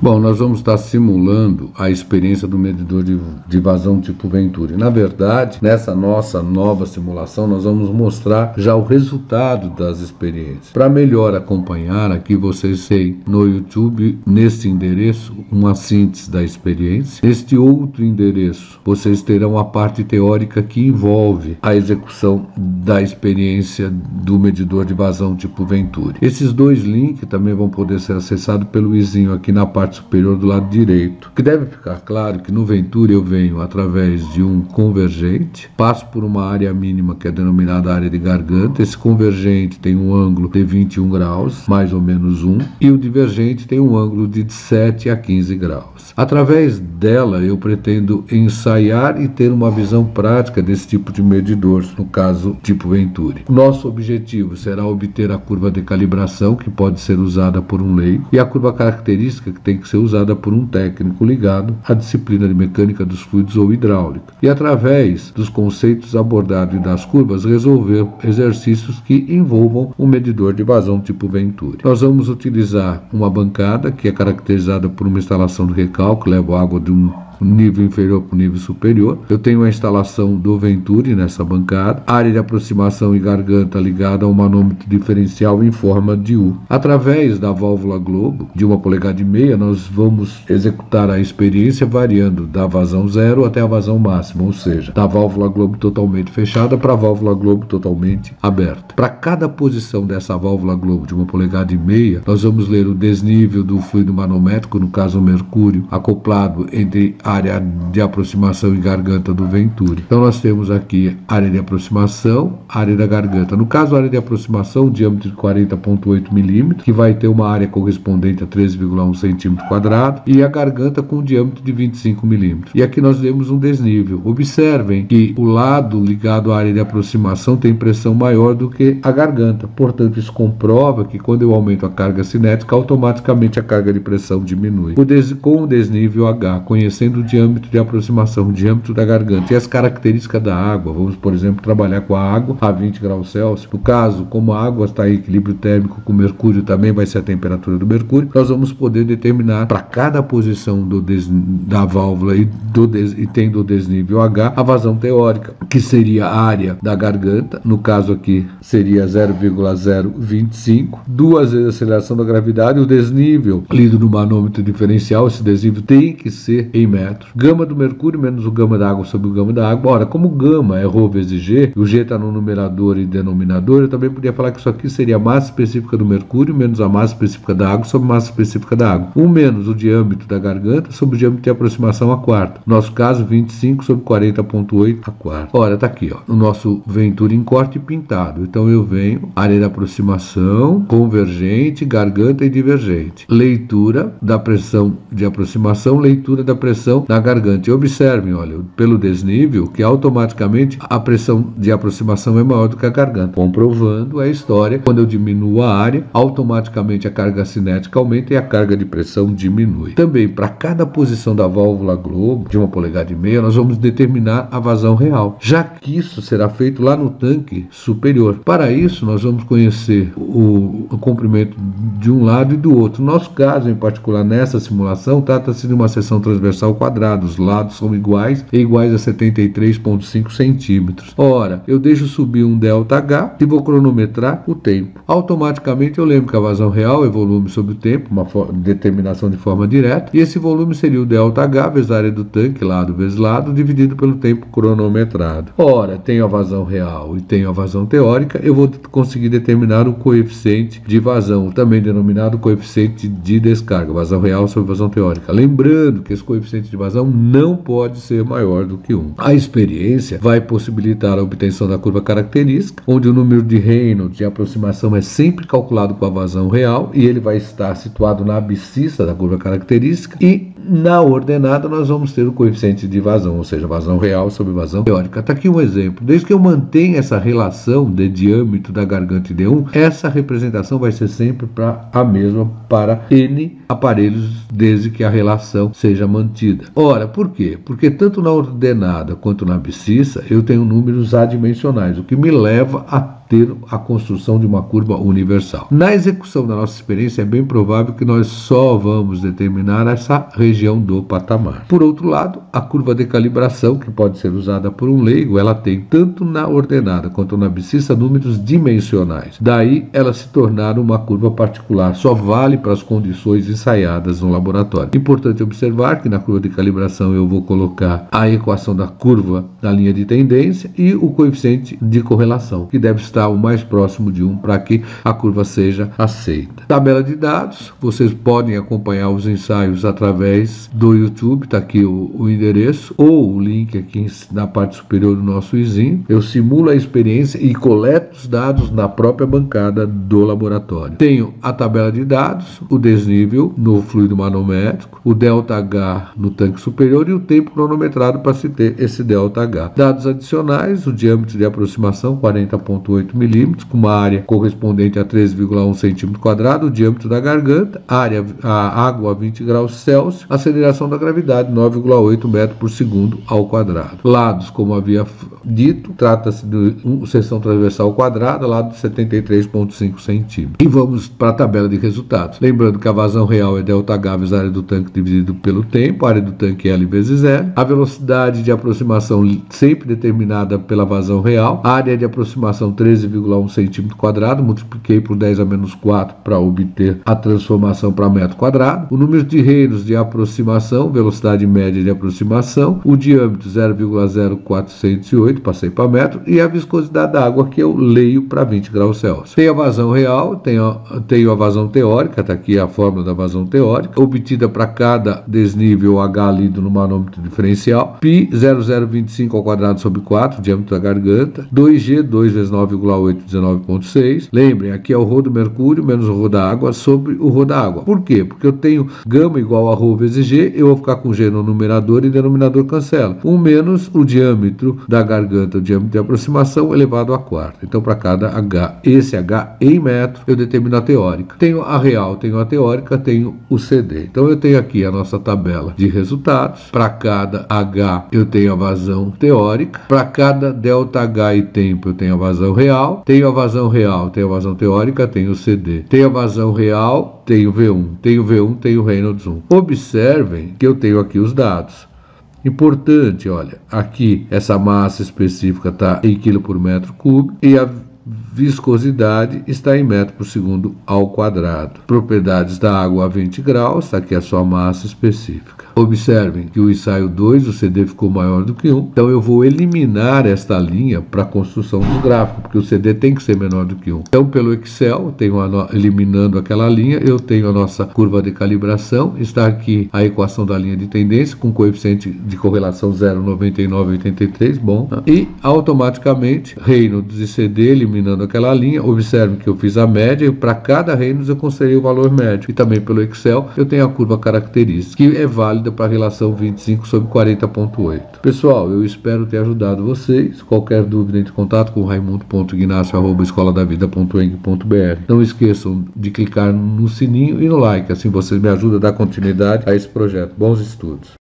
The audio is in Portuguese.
Bom, nós vamos estar simulando a experiência do medidor de vazão tipo Venturi. Na verdade, nessa nossa nova simulação, nós vamos mostrar já o resultado das experiências. Para melhor acompanhar, aqui vocês têm no YouTube, neste endereço, uma síntese da experiência. Neste outro endereço, vocês terão a parte teórica que envolve a execução da experiência do medidor de vazão tipo Venturi. Esses dois links também vão poder ser acessados pelo vizinho aqui na parte superior do lado direito. Que deve ficar claro que no Venturi eu venho através de um convergente, passo por uma área mínima que é denominada área de garganta. Esse convergente tem um ângulo de 21 graus, mais ou menos 1, e o divergente tem um ângulo de 7 a 15 graus. Através dela eu pretendo ensaiar e ter uma visão prática desse tipo de medidor, no caso tipo Venturi. Nosso objetivo será obter a curva de calibração, que pode ser usada por um leigo, e a curva característica, que tem que ser usada por um técnico ligado à disciplina de mecânica dos fluidos ou hidráulica. E através dos conceitos abordados e das curvas, resolver exercícios que envolvam um medidor de vazão tipo Venturi. Nós vamos utilizar uma bancada que é caracterizada por uma instalação de recálculo, que leva água de um nível inferior para o nível superior. Eu tenho a instalação do Venturi nessa bancada, área de aproximação e garganta ligada a um manômetro diferencial em forma de U. Através da válvula globo de 1,5 polegadas, nós vamos executar a experiência variando da vazão zero até a vazão máxima, ou seja, da válvula globo totalmente fechada para a válvula globo totalmente aberta. Para cada posição dessa válvula globo de 1,5 polegadas, nós vamos ler o desnível do fluido manométrico, no caso o mercúrio, acoplado entre área de aproximação e garganta do Venturi. Então nós temos aqui área de aproximação, área da garganta. No caso, a área de aproximação, diâmetro de 40,8 milímetros, que vai ter uma área correspondente a 13,1 centímetro quadrado, e a garganta com diâmetro de 25 milímetros. E aqui nós temos um desnível. Observem que o lado ligado à área de aproximação tem pressão maior do que a garganta. Portanto, isso comprova que quando eu aumento a carga cinética, automaticamente a carga de pressão diminui. Com o desnível H, conhecendo o diâmetro de aproximação, o diâmetro da garganta e as características da água, vamos, por exemplo, trabalhar com a água a 20 graus Celsius. No caso, como a água está em equilíbrio térmico com o mercúrio, também vai ser a temperatura do mercúrio, nós vamos poder determinar para cada posição da válvula e tendo o desnível H, a vazão teórica, que seria a área da garganta, no caso aqui seria 0,025, duas vezes a aceleração da gravidade, o desnível lido no manômetro diferencial, esse desnível tem que ser em metros. Gama do mercúrio menos o gama da água sobre o gama da água. Ora, como gama é ρ vezes G, o G está no numerador e denominador, eu também podia falar que isso aqui seria a massa específica do mercúrio menos a massa específica da água sobre a massa específica da água. 1 menos o diâmetro da garganta sobre o diâmetro de aproximação a quarta. No nosso caso, 25 sobre 40,8 a quarta. Ora, está aqui, ó, o nosso Venturi em corte pintado. Então eu venho, área de aproximação, convergente, garganta e divergente. Leitura da pressão de aproximação, leitura da pressão na garganta. E observem, olha, pelo desnível, que automaticamente a pressão de aproximação é maior do que a garganta. Comprovando a história, quando eu diminuo a área, automaticamente a carga cinética aumenta e a carga de pressão diminui. Também, para cada posição da válvula globo, de 1,5 polegadas, nós vamos determinar a vazão real, já que isso será feito lá no tanque superior. Para isso, nós vamos conhecer o comprimento de um lado e do outro. No nosso caso, em particular, nessa simulação, trata-se de uma seção transversal quadrada, os lados são iguais e iguais a 73,5 centímetros. Ora, eu deixo subir um ΔH e vou cronometrar o tempo. Automaticamente eu lembro que a vazão real é volume sobre o tempo, uma determinação de forma direta, e esse volume seria o ΔH vezes a área do tanque, lado vezes lado, dividido pelo tempo cronometrado. Ora, tenho a vazão real e tenho a vazão teórica, eu vou conseguir determinar o coeficiente de vazão, também denominado coeficiente de descarga, vazão real sobre vazão teórica. Lembrando que esse coeficiente de vazão não pode ser maior do que 1. A experiência vai possibilitar a obtenção da curva característica, onde o número de Reynolds de aproximação é sempre calculado com a vazão real e ele vai estar situado na abscissa da curva característica, e na ordenada nós vamos ter o coeficiente de vazão, ou seja, vazão real sobre vazão teórica. Está aqui um exemplo. Desde que eu mantenha essa relação de diâmetro da garganta e D1, essa representação vai ser sempre a mesma para N aparelhos, desde que a relação seja mantida. Ora, por quê? Porque tanto na ordenada quanto na abscissa eu tenho números adimensionais, o que me leva a ter a construção de uma curva universal. Na execução da nossa experiência, é bem provável que nós só vamos determinar essa região do patamar. Por outro lado, a curva de calibração, que pode ser usada por um leigo, ela tem tanto na ordenada quanto na abscissa números dimensionais. Daí, ela se tornar uma curva particular, só vale para as condições ensaiadas no laboratório. Importante observar que na curva de calibração eu vou colocar a equação da curva da linha de tendência e o coeficiente de correlação, que deve estar o mais próximo de 1 para que a curva seja aceita. Tabela de dados, vocês podem acompanhar os ensaios através do YouTube, está aqui o endereço, ou o link aqui na parte superior do nosso izinho. Eu simulo a experiência e coleto os dados na própria bancada do laboratório. Tenho a tabela de dados, o desnível no fluido manométrico, o ΔH no tanque superior e o tempo cronometrado para se ter esse ΔH. Dados adicionais, o diâmetro de aproximação 40,8 milímetros, com uma área correspondente a 13,1 centímetro quadrado, o diâmetro da garganta, a água a 20 graus Celsius, aceleração da gravidade 9,8 metros por segundo ao quadrado. Lados, como havia dito, trata-se de seção transversal quadrada, lado de 73,5 centímetros. E vamos para a tabela de resultados. Lembrando que a vazão real é ΔH vezes a área do tanque dividido pelo tempo, a área do tanque L vezes L, a velocidade de aproximação sempre determinada pela vazão real, a área de aproximação 13,1 centímetro quadrado, multipliquei por 10 a menos 4 para obter a transformação para metro quadrado, o número de reinos de aproximação, velocidade média de aproximação, o diâmetro 0,0408, passei para metro, e a viscosidade da água que eu leio para 20 graus Celsius. Tem a vazão real, tenho a vazão teórica, está aqui a fórmula da vazão teórica, obtida para cada desnível H lido no manômetro diferencial, π 0,025 ao quadrado sobre 4, diâmetro da garganta, 2G, 2 vezes 9,8, 19,6. Lembrem, aqui é o ρ do mercúrio menos o ρ da água sobre o ρ da água. Por quê? Porque eu tenho gama igual a ρ vezes G, eu vou ficar com G no numerador e denominador cancela. 1 menos o diâmetro da garganta, o diâmetro de aproximação elevado a quarta. Então, para cada H, esse H em metro, eu determino a teórica. Tenho a real, tenho a teórica, tenho o CD. Então, eu tenho aqui a nossa tabela de resultados. Para cada H, eu tenho a vazão teórica. Para cada ΔH e tempo, eu tenho a vazão real. Tenho a vazão real, tenho a vazão teórica, tenho o CD. Tenho a vazão real, tenho V1. Tenho V1, tenho Reynolds 1. Observem que eu tenho aqui os dados. Importante, olha, aqui essa massa específica está em quilo por metro cúbico e a viscosidade está em metro por segundo ao quadrado. Propriedades da água a 20 graus, aqui é a sua massa específica. Observem que o ensaio 2, o CD ficou maior do que 1, então eu vou eliminar esta linha para a construção do gráfico, porque o CD tem que ser menor do que 1. Então, pelo Excel, eliminando aquela linha, eu tenho a nossa curva de calibração, está aqui a equação da linha de tendência, com coeficiente de correlação 0,9983, bom, e automaticamente, Reynolds e CD, eliminando aquela linha, observe que eu fiz a média e para cada Reynolds eu considerei o valor médio. E também pelo Excel eu tenho a curva característica, que é válida para a relação 25 sobre 40,8. Pessoal, eu espero ter ajudado vocês. Qualquer dúvida, entre em contato com raimundo.ignacio@escoladavida.eng.br. Não esqueçam de clicar no sininho e no like, assim vocês me ajudam a dar continuidade a esse projeto. Bons estudos!